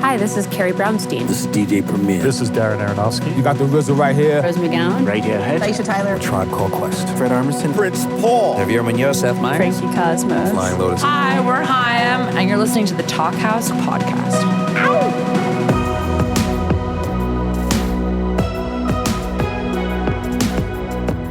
Hi, this is Carrie Brownstein. This is DJ Premier. This is Darren Aronofsky. You got the RZA right here. Rose McGowan. Radiohead. Aisha Tyler. Tribe Called Quest. Fred Armisen. Prince Paul. Javier Munoz. Seth Meyers. Frankie Cosmos. Flying Lotus. Hi, we're Chaim, and you're listening to the Talkhouse Podcast. Ow!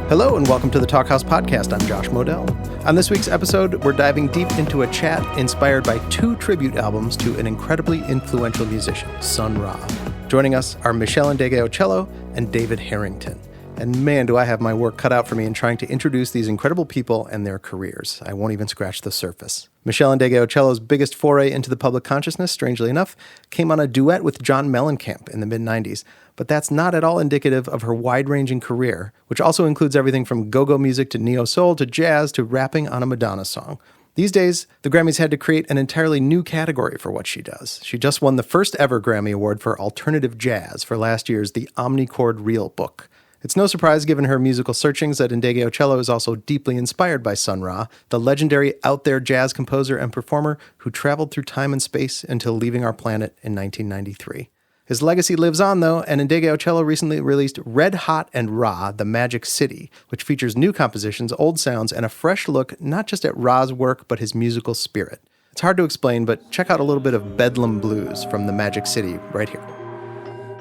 Hello and welcome to the Talkhouse Podcast. I'm Josh Modell. On this week's episode, we're diving deep into a chat inspired by two tribute albums to an incredibly influential musician, Sun Ra. Joining us are Meshell Ndegeocello and David Harrington. And man, do I have my work cut out for me in trying to introduce these incredible people and their careers. I won't even scratch the surface. Meshell Ndegeocello's biggest foray into the public consciousness, strangely enough, came on a duet with John Mellencamp in the mid-90s. But that's not at all indicative of her wide-ranging career, which also includes everything from go-go music to neo-soul to jazz to rapping on a Madonna song. These days, the Grammys had to create an entirely new category for what she does. She just won the first ever Grammy Award for Alternative Jazz for last year's The Omnichord Reel book. It's no surprise given her musical searchings that Ndegeocello is also deeply inspired by Sun Ra, the legendary out-there jazz composer and performer who traveled through time and space until leaving our planet in 1993. His legacy lives on, though, and Ndegeocello recently released Red Hot and Ra, The Magic City, which features new compositions, old sounds, and a fresh look not just at Ra's work, but his musical spirit. It's hard to explain, but check out a little bit of Bedlam Blues from The Magic City right here.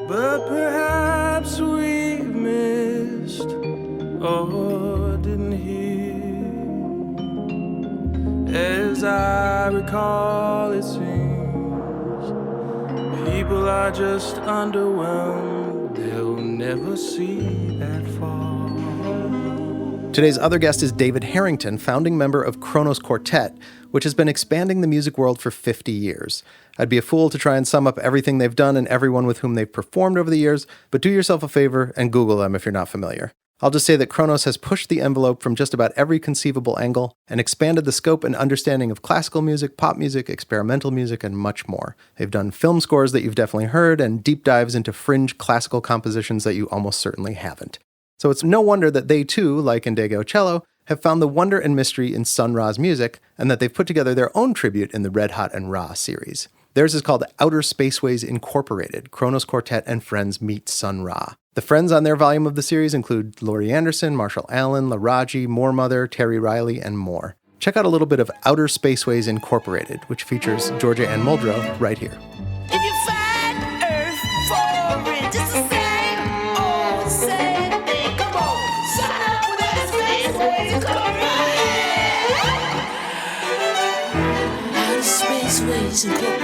But perhaps we've missed or didn't hear. As I recall, it seems people are just underwhelmed. They'll never see that far. Today's other guest is David Harrington, founding member of Kronos Quartet, which has been expanding the music world for 50 years. I'd be a fool to try and sum up everything they've done and everyone with whom they've performed over the years, but do yourself a favor and Google them if you're not familiar. I'll just say that Kronos has pushed the envelope from just about every conceivable angle and expanded the scope and understanding of classical music, pop music, experimental music, and much more. They've done film scores that you've definitely heard and deep dives into fringe classical compositions that you almost certainly haven't. So it's no wonder that they too, like Ndegeocello, have found the wonder and mystery in Sun Ra's music and that they've put together their own tribute in the Red Hot and Ra series. Theirs is called Outer Spaceways Incorporated, Kronos Quartet and Friends Meet Sun Ra. The friends on their volume of the series include Laurie Anderson, Marshall Allen, Laraji, Moormother, Terry Riley, and more. Check out a little bit of Outer Spaceways Incorporated, which features Georgia Ann Muldrow right here. If you find Earth foreign, just the same old same thing. Come on, shut up with that Spaceways Incorporated. Outer Spaceways Incorporated.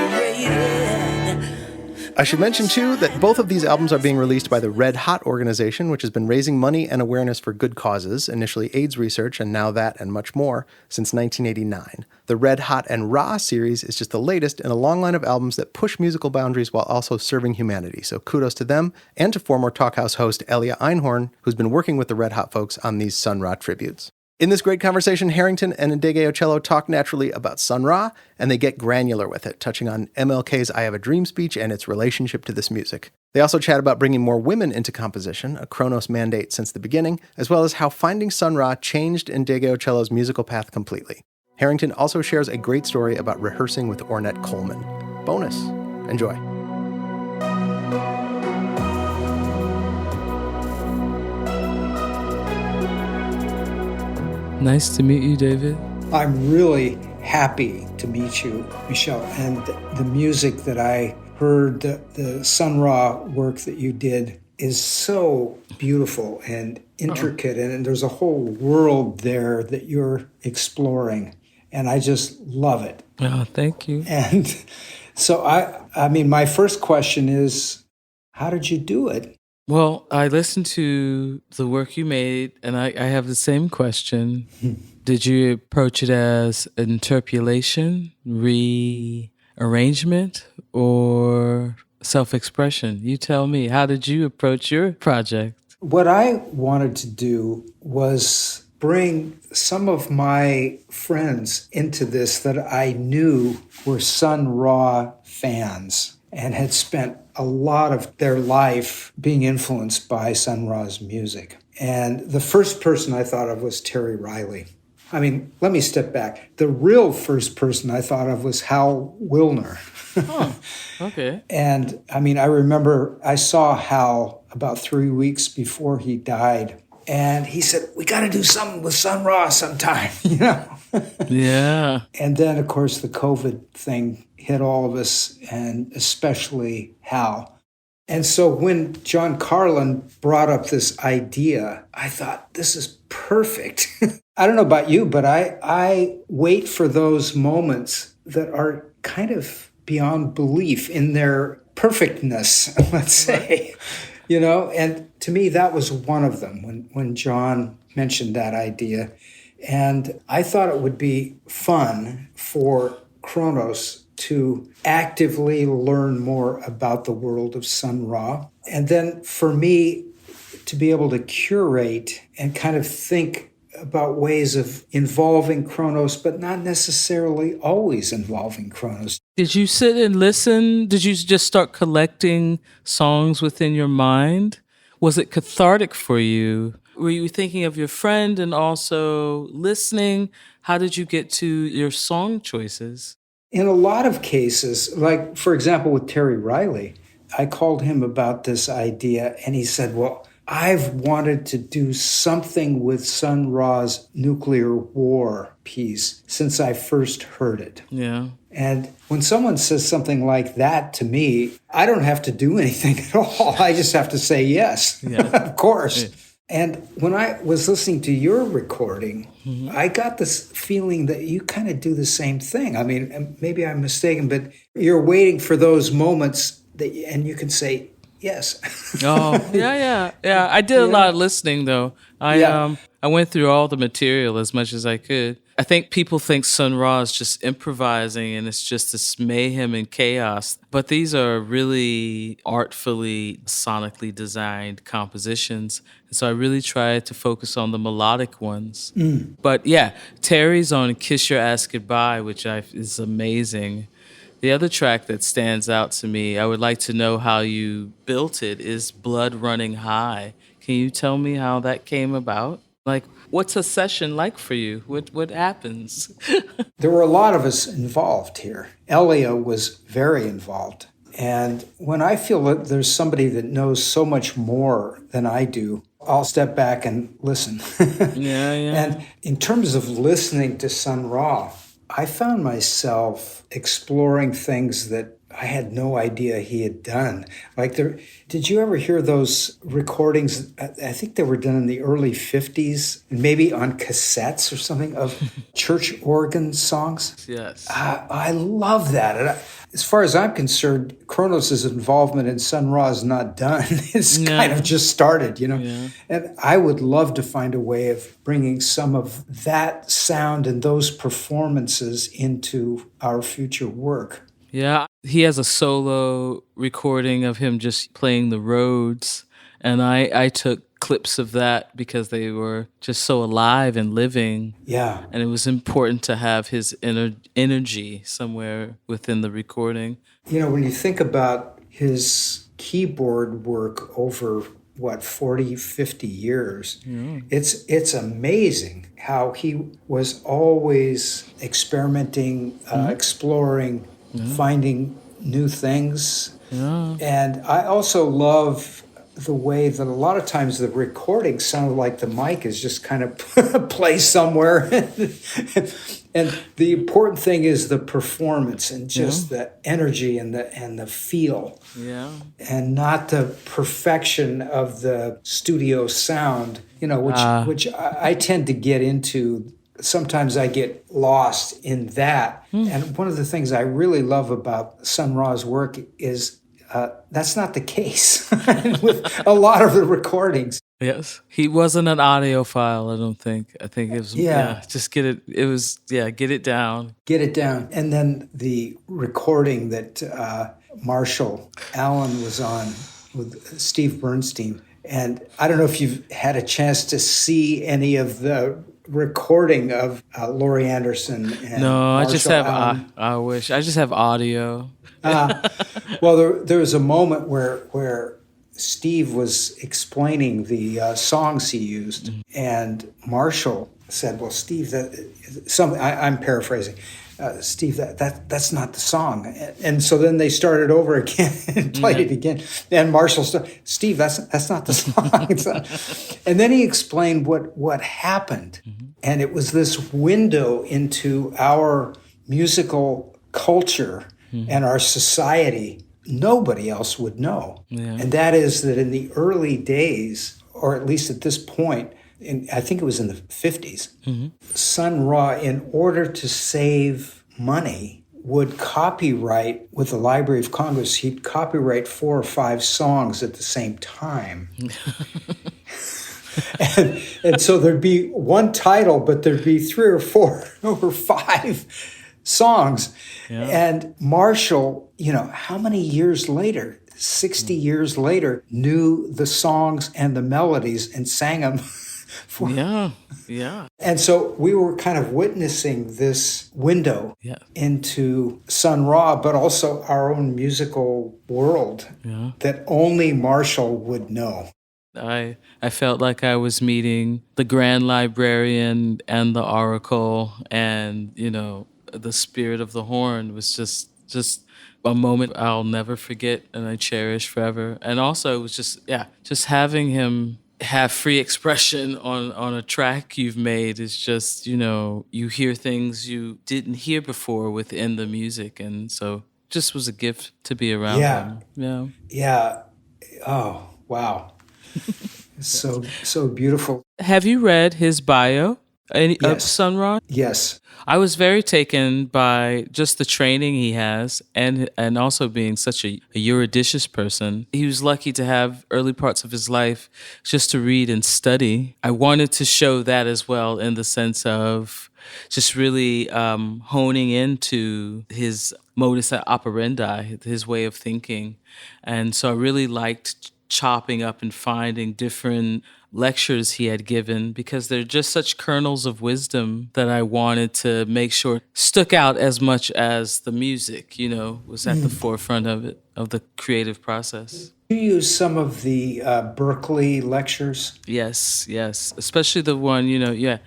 I should mention, too, that both of these albums are being released by the Red Hot organization, which has been raising money and awareness for good causes, initially AIDS research, and now that and much more, since 1989. The Red Hot and Ra series is just the latest in a long line of albums that push musical boundaries while also serving humanity, so kudos to them, and to former Talkhouse host Elia Einhorn, who's been working with the Red Hot folks on these Sun Ra tributes. In this great conversation, Harrington and Ndegeocello talk naturally about Sun Ra, and they get granular with it, touching on MLK's I Have a Dream speech and its relationship to this music. They also chat about bringing more women into composition, a Kronos mandate since the beginning, as well as how finding Sun Ra changed Ndegeocello's musical path completely. Harrington also shares a great story about rehearsing with Ornette Coleman. Bonus. Enjoy. Nice to meet you, David. I'm really happy to meet you, Meshell. And the music that I heard, the Sun Ra work that you did is so beautiful and intricate. And there's a whole world there that you're exploring. And I just love it. Oh, thank you. And so, I mean, my first question is, how did you do it? Well, I listened to the work you made, and I have the same question. Did you approach it as interpolation, rearrangement, or self-expression? You tell me. How did you approach your project? What I wanted to do was bring some of my friends into this that I knew were Sun Ra fans and had spent a lot of their life being influenced by Sun Ra's music. And the first person I thought of was Terry Riley. I mean, let me step back. The real first person I thought of was Hal Wilner. Oh, okay. And I mean, I remember I saw Hal about 3 weeks before he died. And he said, we got to do something with Sun Ra sometime, Yeah. And then, of course, the COVID thing hit all of us, and especially Hal. And so when John Carlin brought up this idea, I thought, this is perfect. I don't know about you, but I wait for those moments that are kind of beyond belief in their perfectness, let's say. And to me, that was one of them when John mentioned that idea. And I thought it would be fun for Kronos to actively learn more about the world of Sun Ra. And then for me to be able to curate and kind of think about ways of involving Kronos, but not necessarily always involving Kronos. Did you sit and listen? Did you just start collecting songs within your mind? Was it cathartic for you? Were you thinking of your friend and also listening? How did you get to your song choices? In a lot of cases, like, for example, with Terry Riley, I called him about this idea, and he said, well, I've wanted to do something with Sun Ra's nuclear war piece since I first heard it. Yeah. And when someone says something like that to me, I don't have to do anything at all. I just have to say yes, of course. Yeah. And when I was listening to your recording, I got this feeling that you kind of do the same thing. I mean, maybe I'm mistaken, but you're waiting for those moments and you can say, yes. Oh, yeah. I did a lot of listening, though. I went through all the material as much as I could. I think people think Sun Ra is just improvising and it's just this mayhem and chaos. But these are really artfully, sonically designed compositions. And so I really tried to focus on the melodic ones. But yeah, Terry's on Kiss Your Ass Goodbye, which is amazing. The other track that stands out to me, I would like to know how you built it, is Blood Running High. Can you tell me how that came about? Like, what's a session like for you? What happens? There were a lot of us involved here. Elia was very involved. And when I feel that there's somebody that knows so much more than I do, I'll step back and listen. Yeah. And in terms of listening to Sun Ra, I found myself exploring things that I had no idea he had done. Like, did you ever hear those recordings? I think they were done in the early 50s, maybe on cassettes or something, of church organ songs. Yes. I love that. And as far as I'm concerned, Kronos' involvement in Sun Ra is not done. It's kind of just started, Yeah. And I would love to find a way of bringing some of that sound and those performances into our future work. Yeah, he has a solo recording of him just playing the Rhodes, and I took clips of that because they were just so alive and living. Yeah. And it was important to have his energy somewhere within the recording. When you think about his keyboard work over, 40, 50 years, it's amazing how he was always experimenting, exploring, finding new things. Yeah. And I also love the way that a lot of times the recording sounded like the mic is just kind of placed somewhere. And the important thing is the performance and just the energy and the feel. Yeah. And not the perfection of the studio sound, which I tend to get into. Sometimes I get lost in that. And one of the things I really love about Sun Ra's work is that's not the case with a lot of the recordings. Yes. He wasn't an audiophile, I don't think. I think it was, just get it. It was, get it down. Get it down. And then the recording that Marshall Allen was on with Steve Bernstein. And I don't know if you've had a chance to see any of the recording of Laurie Anderson and No, Marshall I just have, Allen. I wish. I just have audio. Well, there was a moment where Steve was explaining the songs he used, and Marshall said, "Well, Steve, I'm paraphrasing. Steve, that's not the song." And so then they started over again and played it again. And Marshall said, "Steve, that's not the song." And then he explained what happened. And it was this window into our musical culture and our society nobody else would know. And that is that in the early days, or at least at this point, I think it was in the 50s, Sun Ra, in order to save money, would copyright with the Library of Congress, he'd copyright 4 or 5 songs at the same time. and so there'd be one title, but there'd be 3 or 4 or 5 songs. And Marshall, how many years later, 60 years later, knew the songs and the melodies and sang them. And so we were kind of witnessing this window into Sun Ra, but also our own musical world that only Marshall would know. I felt like I was meeting the Grand Librarian and the Oracle, and the Spirit of the Horn was just a moment I'll never forget and I cherish forever. And also it was just having him have free expression on a track you've made is just, you hear things you didn't hear before within the music. And so just was a gift to be around him. Yeah. Oh, wow. So beautiful. Have you read his bio of Sun Ra? Yes. I was very taken by just the training he has and also being such a erudicious person. He was lucky to have early parts of his life just to read and study. I wanted to show that as well in the sense of just really honing into his modus operandi, his way of thinking. And so I really liked chopping up and finding different lectures he had given because they're just such kernels of wisdom that I wanted to make sure stuck out as much as the music, was at the forefront of it, of the creative process. You use some of the Berkeley lectures? Yes, especially the one,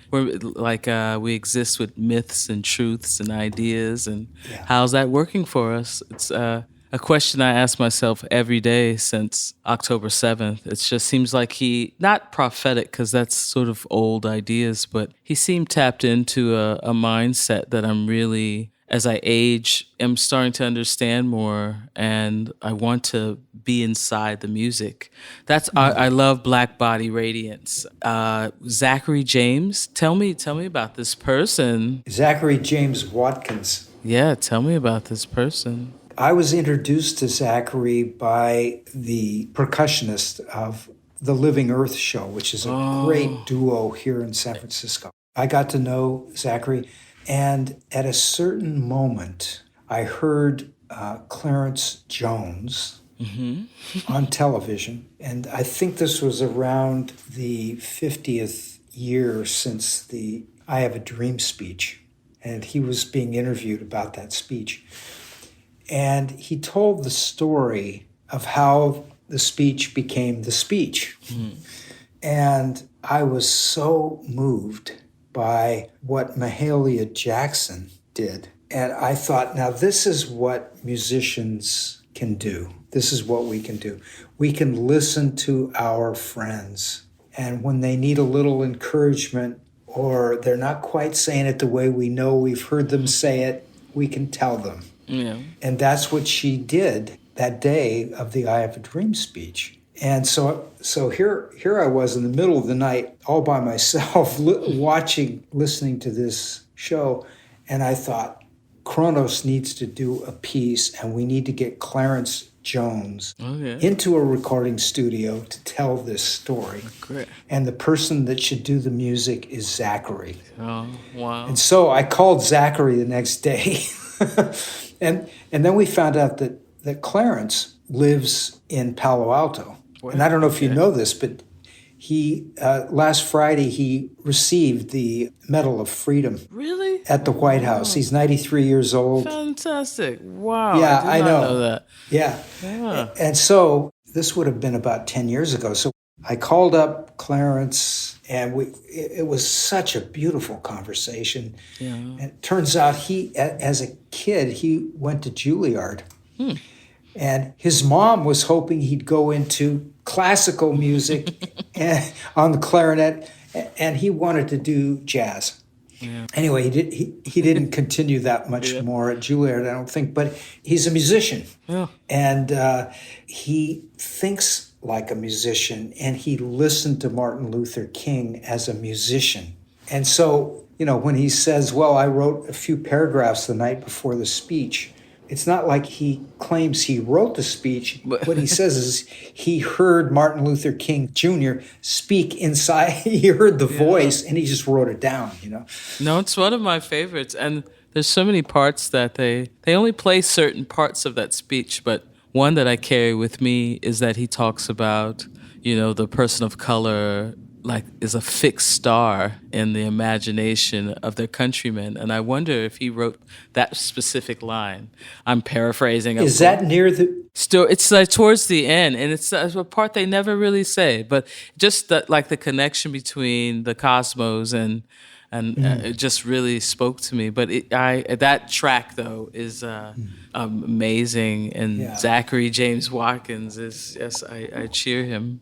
where we exist with myths and truths and ideas, and how's that working for us? It's a question I ask myself every day since October 7th. It just seems like he, not prophetic, because that's sort of old ideas, but he seemed tapped into a mindset that I'm really, as I age, am starting to understand more, and I want to be inside the music. I love Black Body Radiance. Zachary James, tell me about this person. Zachary James Watkins. Yeah, tell me about this person. I was introduced to Zachary by the percussionist of the Living Earth show, which is a great duo here in San Francisco. I got to know Zachary, and at a certain moment, I heard Clarence Jones on television, and I think this was around the 50th year since the I Have a Dream speech, and he was being interviewed about that speech. And he told the story of how the speech became the speech. And I was so moved by what Mahalia Jackson did. And I thought, now this is what musicians can do. This is what we can do. We can listen to our friends. And when they need a little encouragement, or they're not quite saying it the way we know we've heard them say it, we can tell them. Yeah. And that's what she did that day of the I Have a Dream speech. And so here I was in the middle of the night, all by myself, listening to this show. And I thought, Kronos needs to do a piece, and we need to get Clarence Jones into a recording studio to tell this story. Great. And the person that should do the music is Zachary. Oh, wow. And so I called Zachary the next day. And then we found out that Clarence lives in Palo Alto. Wow. And I don't know if you know this, but he last Friday he received the Medal of Freedom. Really? At the White House. He's 93 years old. Fantastic. Wow. Yeah, I did not know that. Yeah. And so this would have been about 10 years ago. So I called up Clarence And it was such a beautiful conversation. Yeah. And it turns out as a kid, he went to Juilliard. And his mom was hoping he'd go into classical music on the clarinet, and he wanted to do jazz. Yeah. Anyway, he didn't continue that much more at Juilliard, I don't think, but he's a musician. Yeah. And he thinks like a musician, and he listened to Martin Luther King as a musician. And so, when he says, well, I wrote a few paragraphs the night before the speech, it's not like he claims he wrote the speech. What he says is he heard Martin Luther King Jr. speak inside. He heard the voice, and he just wrote it down, No, it's one of my favorites. And there's so many parts that they only play certain parts of that speech, but one that I carry with me is that he talks about, the person of color is a fixed star in the imagination of their countrymen. And I wonder if he wrote that specific line. I'm paraphrasing. Is that near the... Still, it's towards the end, and it's a part they never really say, but just the connection between the cosmos and it just really spoke to me. But that track though is amazing, and Zachary James Watkins is I cheer him.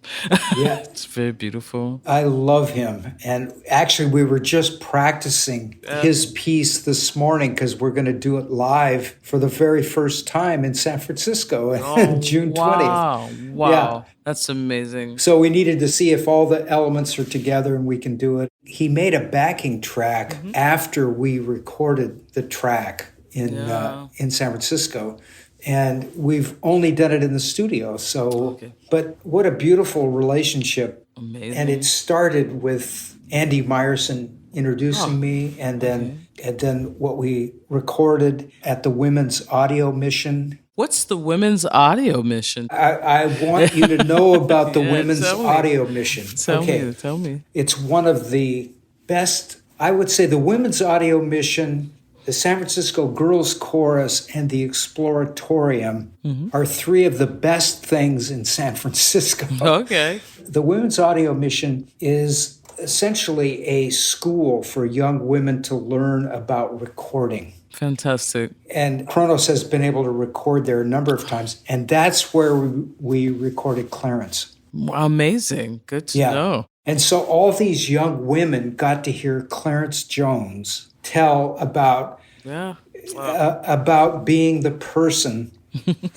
Yeah, it's very beautiful. I love him, and actually we were just practicing his piece this morning because we're going to do it live for the very first time in San Francisco on June 20th. Wow. Yeah. That's amazing. So we needed to see if all the elements are together and we can do it. He made a backing track after we recorded the track in San Francisco. And we've only done it in the studio. So, but what a beautiful relationship. Amazing. And it started with Andy Meyerson introducing me, and then what we recorded at the Women's Audio Mission. What's the Women's Audio Mission? I want you to know about the Women's Audio Mission. Tell me. It's one of the best, I would say the Women's Audio Mission, the San Francisco Girls Chorus, and the Exploratorium are three of the best things in San Francisco. Okay. The Women's Audio Mission is essentially a school for young women to learn about recording. Fantastic. And Kronos has been able to record there a number of times, and that's where we recorded Clarence. Amazing. Good to know. And so all these young women got to hear Clarence Jones tell about being the person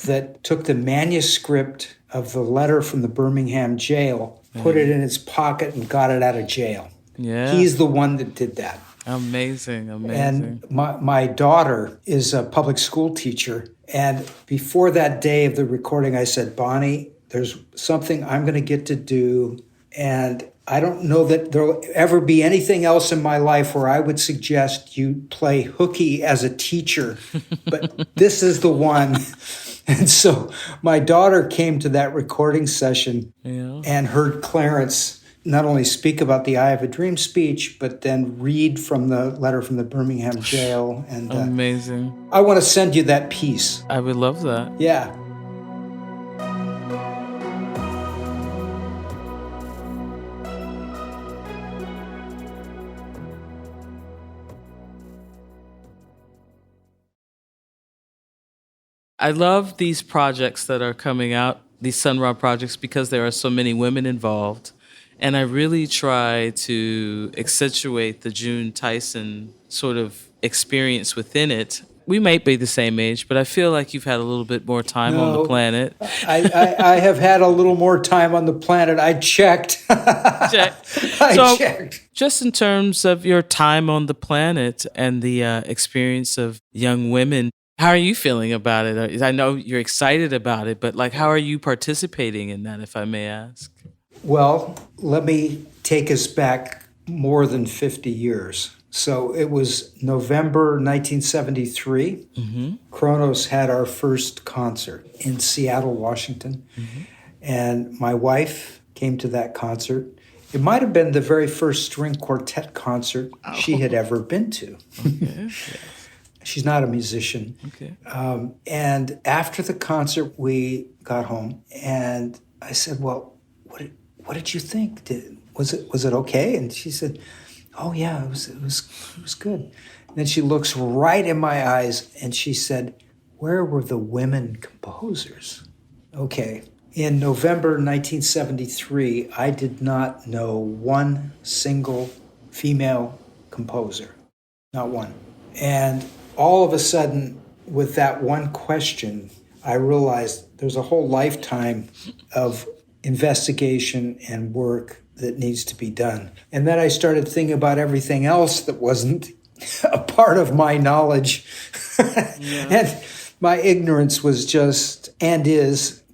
that took the manuscript of the letter from the Birmingham jail, put it in his pocket, and got it out of jail. Yeah. He's the one that did that. Amazing. And my daughter is a public school teacher. And before that day of the recording, I said, Bonnie, there's something I'm going to get to do. And I don't know that there'll ever be anything else in my life where I would suggest you play hooky as a teacher. But this is the one. And so my daughter came to that recording session and heard Clarence not only speak about the I Have a Dream speech, but then read from the letter from the Birmingham jail. And amazing. I want to send you that piece. I would love that. Yeah. I love these projects that are coming out, these Sun Ra projects, because there are so many women involved. And I really try to accentuate the June Tyson sort of experience within it. We might be the same age, but I feel like you've had a little bit more time on the planet. I have had a little more time on the planet. I checked. I checked. Just in terms of your time on the planet and the experience of young women, how are you feeling about it? I know you're excited about it, but how are you participating in that, if I may ask? Well, let me take us back more than 50 years. So it was November 1973. Kronos had our first concert in Seattle, Washington. And my wife came to that concert. It might have been the very first string quartet concert she had ever been to. Okay. She's not a musician. Okay. And after the concert, we got home, and I said, well, what did you think? was it okay? And she said, oh yeah, it was good. And then she looks right in my eyes and she said, where were the women composers? Okay. In November 1973, I did not know one single female composer. Not one. And all of a sudden, with that one question, I realized there's a whole lifetime of investigation and work that needs to be done. And then I started thinking about everything else that wasn't a part of my knowledge. And my ignorance was just, and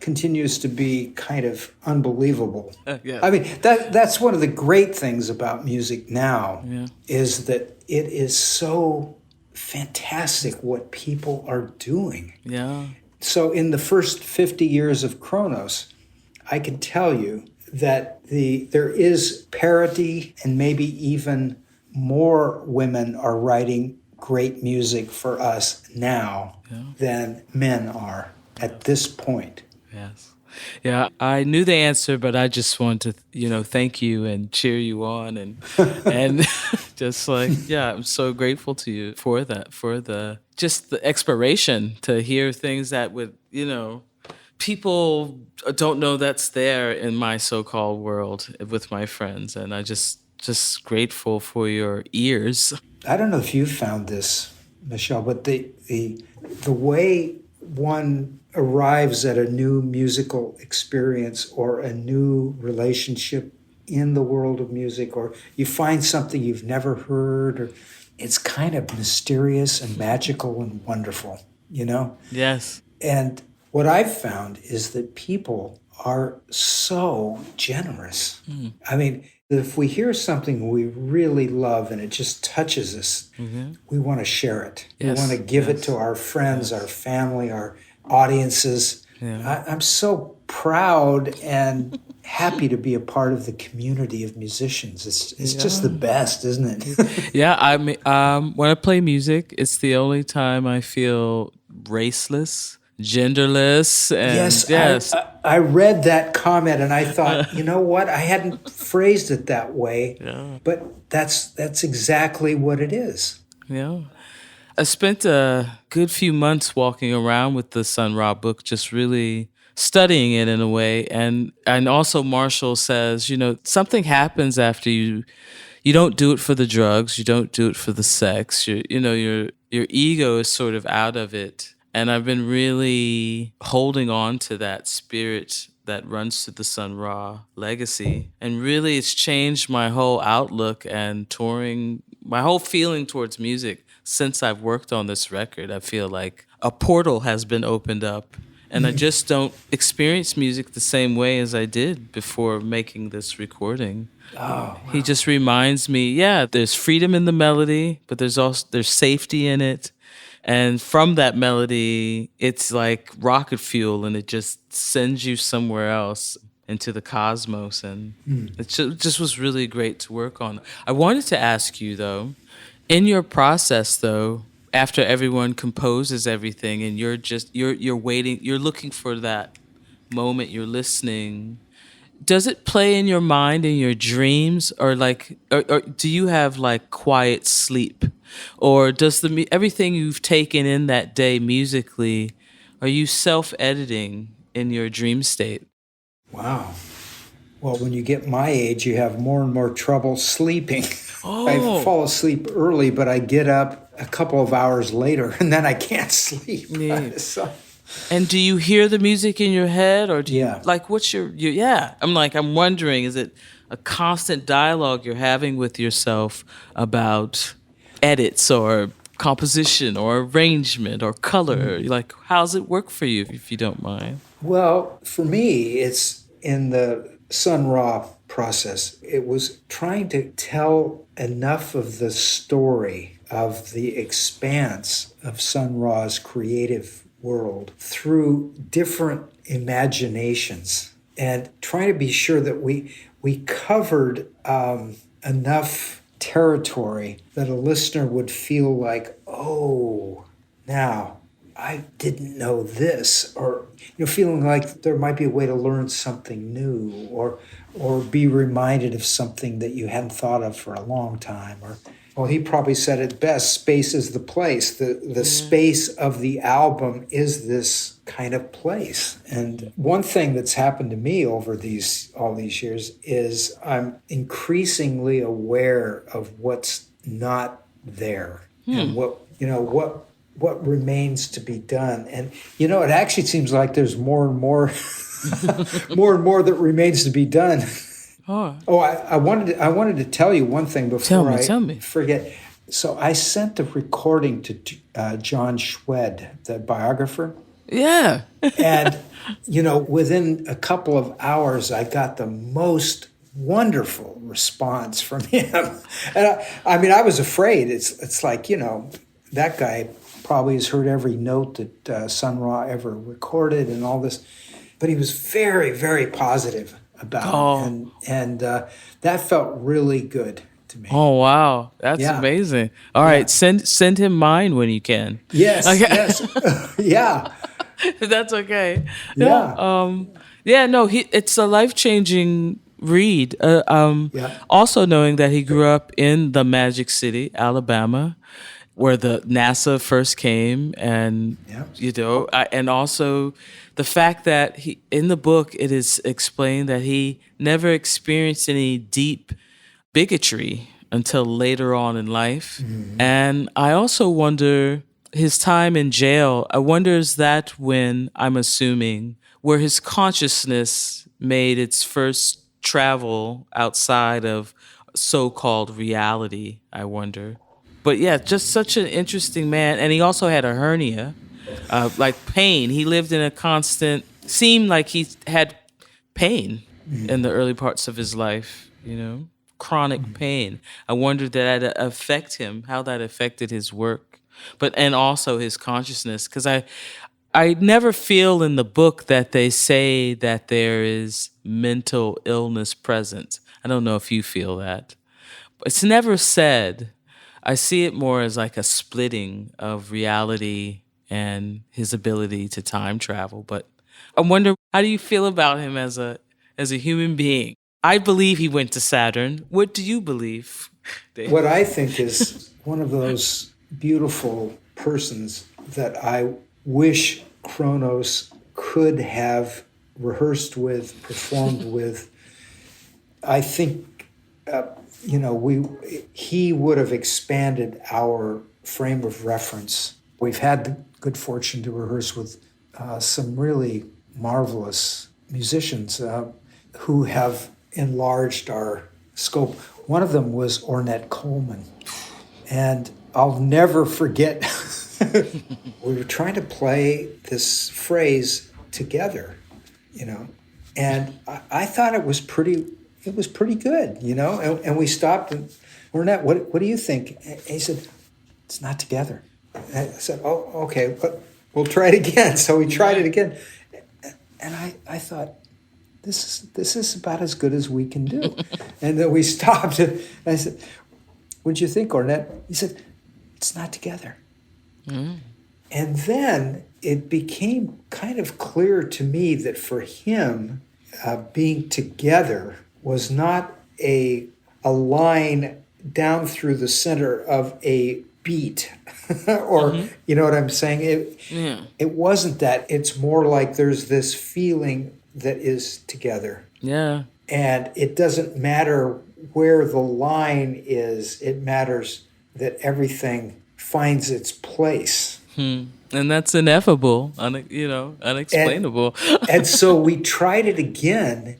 continues to be kind of unbelievable. I mean, that's one of the great things about music now, is that it is so fantastic what people are doing. Yeah. So in the first 50 years of Kronos, I can tell you that there is parity, and maybe even more women are writing great music for us now than men are at this point. Yes. Yeah, I knew the answer, but I just wanted to, thank you and cheer you on and just I'm so grateful to you for that, for the exploration to hear things that would, people don't know that's there in my so-called world with my friends. And I just grateful for your ears. I don't know if you found this, Meshell, but the way one arrives at a new musical experience or a new relationship in the world of music, or you find something you've never heard, or it's kind of mysterious and magical and wonderful, Yes. And what I've found is that people are so generous. I mean, if we hear something we really love and it just touches us, we want to share it. Yes. We want to give it to our friends, our family, our audiences. Yeah. I'm so proud and happy to be a part of the community of musicians. It's just the best, isn't it? Yeah, I mean, when I play music, it's the only time I feel raceless, genderless, and yes. I read that comment and I thought, you know what? I hadn't phrased it that way, but that's exactly what it is. Yeah. I spent a good few months walking around with the Sun Ra book, just really studying it in a way. And also Marshall says, something happens after you don't do it for the drugs, you don't do it for the sex, your ego is sort of out of it. And I've been really holding on to that spirit that runs through the Sun Ra legacy. And really it's changed my whole outlook and touring, my whole feeling towards music since I've worked on this record. I feel like a portal has been opened up. And I just don't experience music the same way as I did before making this recording. Oh, wow. He just reminds me, there's freedom in the melody, but there's safety in it. And from that melody, it's like rocket fuel, and it just sends you somewhere else into the cosmos. And it just was really great to work on. I wanted to ask you, though, in your process, though, after everyone composes everything and you're waiting, you're looking for that moment, you're listening, does it play in your mind, in your dreams, or do you have like quiet sleep? Or does everything you've taken in that day musically, are you self-editing in your dream state? Wow. Well, when you get my age, you have more and more trouble sleeping. Oh. I fall asleep early, but I get up a couple of hours later, and then I can't sleep. So, and do you hear the music in your head, or do you what's your I'm wondering, is it a constant dialogue you're having with yourself about edits or composition or arrangement or color? Like, how's it work for you, if you don't mind? Well, for me, it's in the Sun Ra process. It was trying to tell enough of the story of the expanse of Sun Ra's creative world through different imaginations, and trying to be sure that we covered enough territory that a listener would feel like, oh, now I didn't know this, or feeling like there might be a way to learn something new, or be reminded of something that you hadn't thought of for a long time. Or, well, he probably said it best: space is the place. The space of the album is this kind of place. And one thing that's happened to me over all these years is I'm increasingly aware of what's not there, and what remains to be done. And it actually seems like there's more and more more and more that remains to be done. I wanted to tell you one thing before Tell me. Forget. So I sent the recording to John Schwed, the biographer. Yeah. And, within a couple of hours, I got the most wonderful response from him. And I was afraid. It's like, that guy probably has heard every note that Sun Ra ever recorded and all this. But he was very, very positive about it. And that felt really good to me. Oh, wow. That's amazing. All right. Send him mine when you can. Yes. Okay. Yes. Yeah. That's okay. Yeah. It's a life-changing read. Also knowing that he grew up in the Magic City, Alabama, where the NASA first came, and and also the fact that in the book it is explained that he never experienced any deep bigotry until later on in life. Mm-hmm. And I also wonder his time in jail. I wonder is that when, I'm assuming, where his consciousness made its first travel outside of so-called reality, I wonder. But yeah, just such an interesting man. And he also had a hernia, like pain. He lived in a constant, seemed like he had pain in the early parts of his life, chronic pain. I wondered that affect him, how that affected his work, and also his consciousness. Because I never feel in the book that they say that there is mental illness present. I don't know if you feel that. It's never said. I see it more as like a splitting of reality and his ability to time travel. But I wonder, how do you feel about him as a human being? I believe he went to Saturn. What do you believe, Dave? What I think is one of those beautiful persons that I wish Kronos could have rehearsed with, performed with. I think, he would have expanded our frame of reference. We've had the good fortune to rehearse with some really marvelous musicians who have enlarged our scope. One of them was Ornette Coleman. And I'll never forget, we were trying to play this phrase together, and I thought it was pretty good, and we stopped and, Ornette, what do you think? And he said, it's not together. And I said, oh, okay, but we'll try it again. So we tried it again. And I thought, this is about as good as we can do. And then we stopped and I said, what'd you think, Ornette? He said, it's not together. Mm. And then it became kind of clear to me that for him, being together was not a line down through the center of a beat or, you know what I'm saying? It wasn't that. It's more like there's this feeling that is together. Yeah. And it doesn't matter where the line is. It matters that everything finds its place. And that's ineffable, unexplainable. And so we tried it again,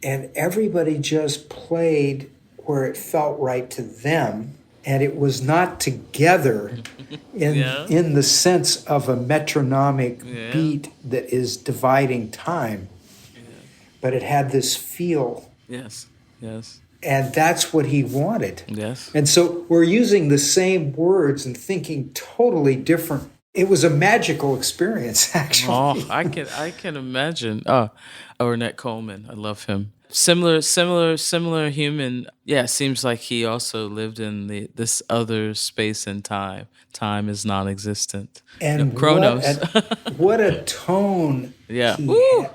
and everybody just played where it felt right to them. And it was not together in the sense of a metronomic beat that is dividing time. But it had this feel. Yes. And that's what he wanted. Yes. And so we're using the same words and thinking totally different. It was a magical experience, actually. Oh, I can imagine. Ornette Coleman, I love him. Similar human. Yeah, seems like he also lived in this other space and time. Time is non-existent. And Kronos. What a tone. Yeah.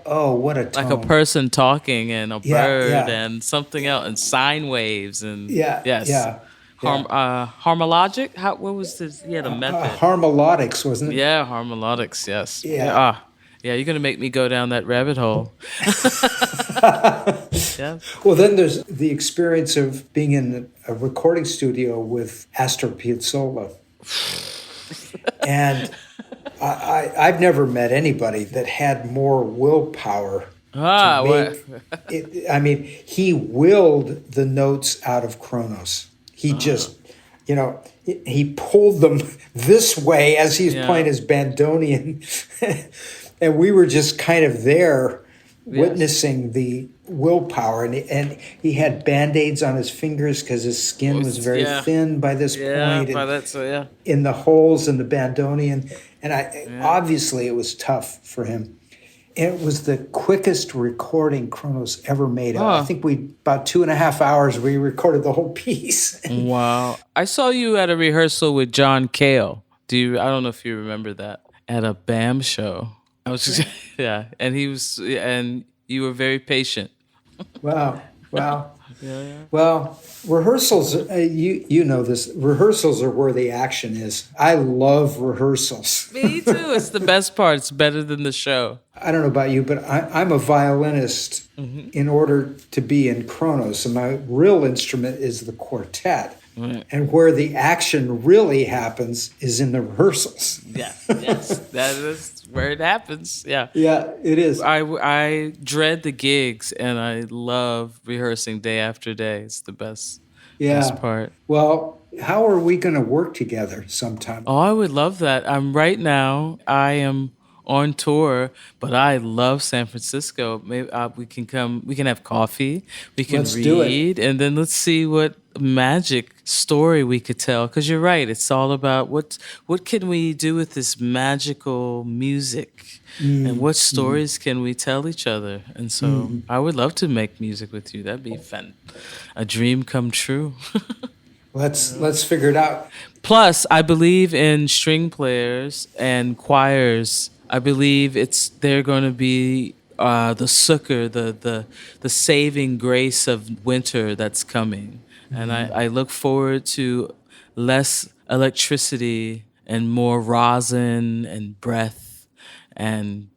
Oh, what a tone. Like a person talking and a bird yeah. and something else and sine waves and yes. Yeah. Harmologic? What was this? The method. Harmolodics, wasn't it? Yeah, harmolodics, yes. Yeah. Yeah, you're going to make me go down that rabbit hole. Yeah. Well, then there's the experience of being in a recording studio with Astor Piazzolla. And I've never met anybody that had more willpower. He willed the notes out of Kronos. He just, he pulled them this way as he's playing his bandonion. And we were just kind of there witnessing the willpower. And he had Band-Aids on his fingers because his skin was very thin by this point. In the holes in the bandonion. And obviously it was tough for him. And it was the quickest recording Kronos ever made. I think about 2.5 hours, we recorded the whole piece. Wow. I saw you at a rehearsal with John Cale. I don't know if you remember that. At a BAM show. I was just, and and you were very patient. Wow. Well, rehearsals, you know this, rehearsals are where the action is. I love rehearsals. Me too. It's the best part. It's better than the show. I don't know about you, but I'm a violinist in order to be in Kronos, and my real instrument is the quartet. Right. And where the action really happens is in the rehearsals. Yes, that is where it happens. Yeah, it is. I dread the gigs, and I love rehearsing day after day. It's the best part. Well, how are we going to work together sometime? Oh, I would love that. I am on tour, but I love San Francisco. Maybe we can come. We can have coffee. We can read, and then let's see what magic story we could tell. Because you're right, it's all about what can we do with this magical music, and what stories can we tell each other. And so I would love to make music with you. That'd be fun, a dream come true. Let's figure it out. Plus, I believe in string players and choirs. I believe they're going to be the succor, the saving grace of winter that's coming. And I look forward to less electricity and more rosin and breath and,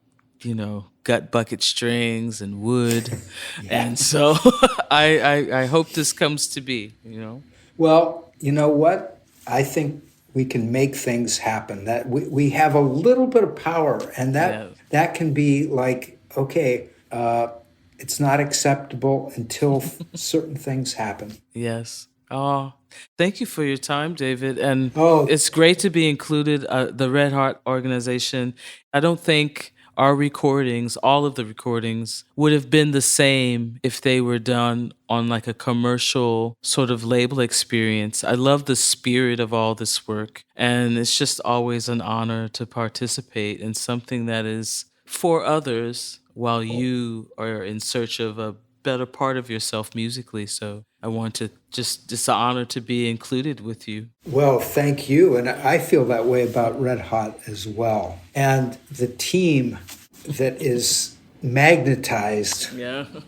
gut bucket strings and wood. And so I hope this comes to be, Well, you know what? I think we can make things happen. That we have a little bit of power, and that can be like, okay, it's not acceptable until certain things happen. Yes. Oh, thank you for your time, David. And it's great to be included, the Red Heart organization. I don't think our recordings, all of the recordings, would have been the same if they were done on like a commercial sort of label experience. I love the spirit of all this work, and it's just always an honor to participate in something that is for others while you are in search of a better part of yourself musically. So I want to it's an honor to be included with you. Well, thank you. And I feel that way about Red Hot as well. And the team that is magnetized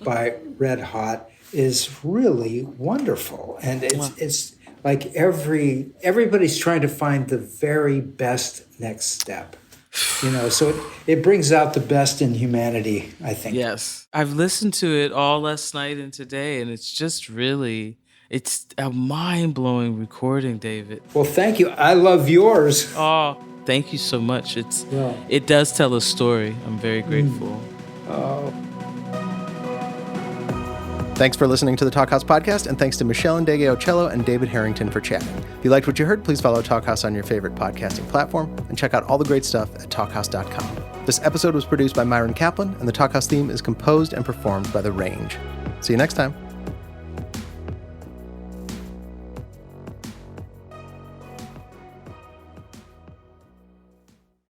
by Red Hot is really wonderful. And it's like everybody's trying to find the very best next step. So it brings out the best in humanity, I think. Yes. I've listened to it all last night and today, and it's just really, it's a mind-blowing recording, David. Well, thank you. I love yours. Oh, thank you so much. It does tell a story. I'm very grateful. Thanks for listening to the Talkhouse Podcast, and thanks to Meshell Ndegeocello and David Harrington for chatting. If you liked what you heard, please follow Talkhouse on your favorite podcasting platform, and check out all the great stuff at talkhouse.com. This episode was produced by Myron Kaplan, and the Talkhouse theme is composed and performed by The Range. See you next time.